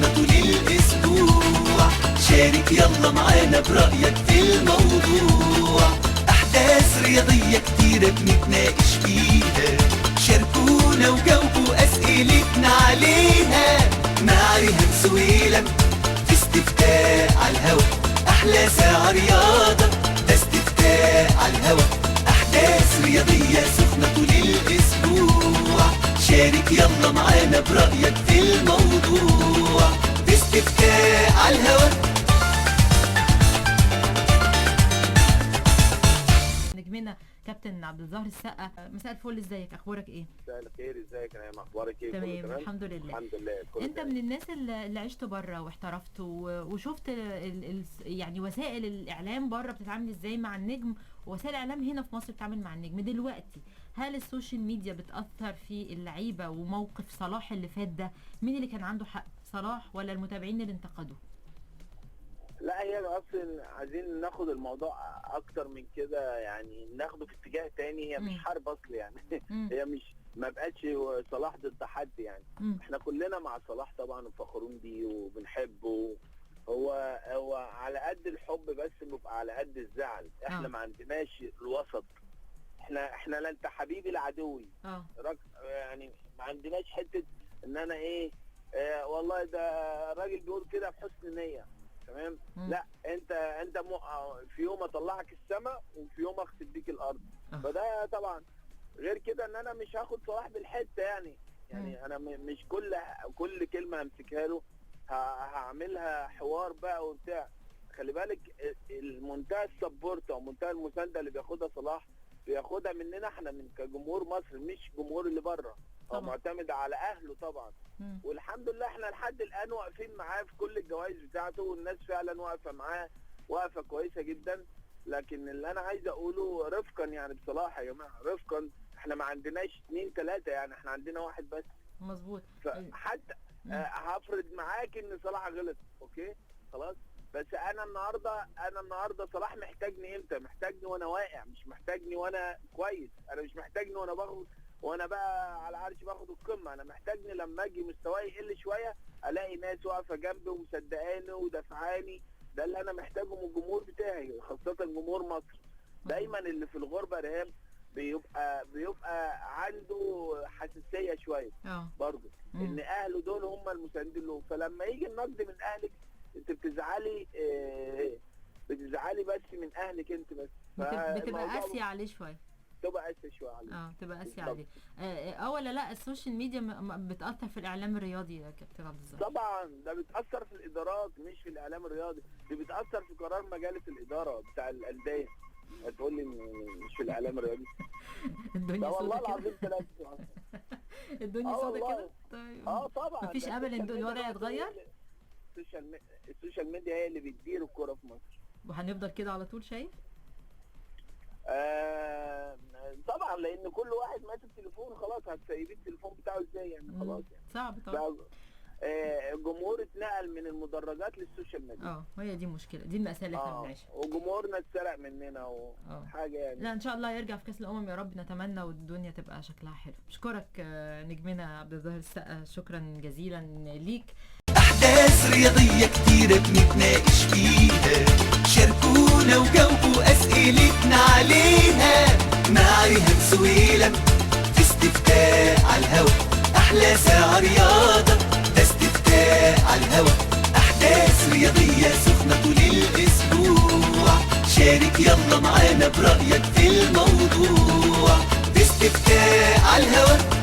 سخنة طول الأسبوع. شارك يلا معانا برأيك في الموضوع. أحداث رياضية كتيرة بنتناقش فيها، شاركونا وجاوبوا أسئلتنا عليها. مع ريهام سويلم في استفتاء على الهوا، أحلى ساعة رياضة ده استفتاء على الهوا. أحداث رياضية سخنة طول الأسبوع. شارك يلا معانا برأيك في الموضوع. في استفتاء على الهوا. نجمنا كابتن عبد الظاهر السقا، مساء الفل، ازيك؟ اخبارك ايه؟ مساء الخير، ازيك يا نعم؟ اخبارك ايه؟ تمام الحمد لله. الحمد لله. انت من الناس اللي عشت بره واحترفت وشفت يعني وسائل الاعلام بره بتتعامل ازاي مع النجم، ووسائل الاعلام هنا في مصر بتتعامل مع النجم دلوقتي. هل السوشيال ميديا بتاثر في اللعيبه وموقف صلاح اللي فات ده؟ مين اللي كان عنده حق، صلاح ولا المتابعين اللي انتقدوه؟ لا، هي اصلا عايزين ناخد الموضوع اكتر من كده، يعني ناخده في اتجاه تاني. هي مش حرب اصل يعني. هي مش، ما بقتش صلاح ضد حد يعني. احنا كلنا مع صلاح طبعا وفخورين بيه وبنحبه. هو على قد الحب بس بيبقى على قد الزعل. احنا ما عندناش الوسط. احنا لا انت حبيبي لا عدوي. يعني ما عندناش حته ان انا ايه، والله ده الراجل بيقول كده بحسن نيه. تمام. لا، انت في يوم اطلعك السماء وفي يوم اخسف بيك الارض. فده طبعا غير كده ان انا مش هاخد صلاح بالحته يعني. انا مش كل كلمه امسكها له هعملها حوار بقى وبتاع. خلي بالك المنتهى السبورت او منتهى المسانده اللي بياخدها صلاح بياخدها مننا احنا من كجمهور مصر، مش جمهور اللي بره. هو معتمد على اهله طبعا. والحمد لله احنا لحد الان واقفين معاه في كل الجوائز بتاعته، والناس فعلا واقفه معاه واقفه كويسه جدا. لكن اللي انا عايز اقوله رفقا يعني بصراحه يا جماعه، رفقا احنا ما عندناش 2 3 يعني، احنا عندنا واحد بس. مظبوط. فحتى هفرض معاك ان صلاح غلط، اوكي خلاص، بس انا النهارده صلاح محتاجني امتى؟ محتاجني وانا واقع، مش محتاجني وانا كويس. انا مش محتاجني وانا بقى على عرش باخد القمه. انا محتاجني لما اجي مستواي يقل شويه الاقي ناس واقفه جنبي ومصدقاني ودافعاني. ده اللي انا محتاجه من الجمهور بتاعي، خاصه جمهور مصر. دايما اللي في الغربه ريهام بيبقى عنده حساسيه شويه برضه، ان اهله دول هم المساندين له. فلما يجي النقد من اهلك انت بتزعلي بس من اهلك انت بس، بتبقى قاسيه عليه شويه. تبقى قاسيه شويه عليه. تبقى قاسيه عليه. ولا لا السوشيال ميديا بتاثر في الاعلام الرياضي يا كابتن عبد الظاهر؟ طبعا ده بتاثر في الادارات مش في الاعلام الرياضي. دي بتاثر في قرار مجالس الاداره بتاع الانديه. هتقول لي مش في الاعلام الرياضي؟ الدنيا والله سودة العظيم كده. الدنيا سودة كده. طيب طبعا مفيش امل ان الوضع يتغير؟ السوشيال ميديا هي اللي بتدير الكوره في مصر، وهنفضل كده على طول شايف؟ طبعا، لان كل واحد ماسك تليفون خلاص. هتسيبيه التليفون بتاعه ازاي يعني؟ خلاص يعني صعب طبعا. الجمهور اتنقل من المدرجات للسوشيال ميديا. هي دي المشكله، دي المأساة اللي احنا بنعيشها. وجمهورنا اتسرق مننا وحاجه يعني. لا ان شاء الله يرجع في كاس الامم يا رب، نتمنى والدنيا تبقى شكلها حلو. اشكرك نجمنا عبد الظاهر السقا، شكرا جزيلا ليك. أحداث رياضية كتيرة بنتناقش فيها، شاركونا وجاوبوا أسئلتنا عليها. مع ريهام سويلم في استفتاء على الهوا، أحلى ساعة رياضة ده استفتاء على الهوا. أحداث رياضية سخنة طول الأسبوع. شارك يلا معانا برأيك في الموضوع. في استفتاء على الهوا.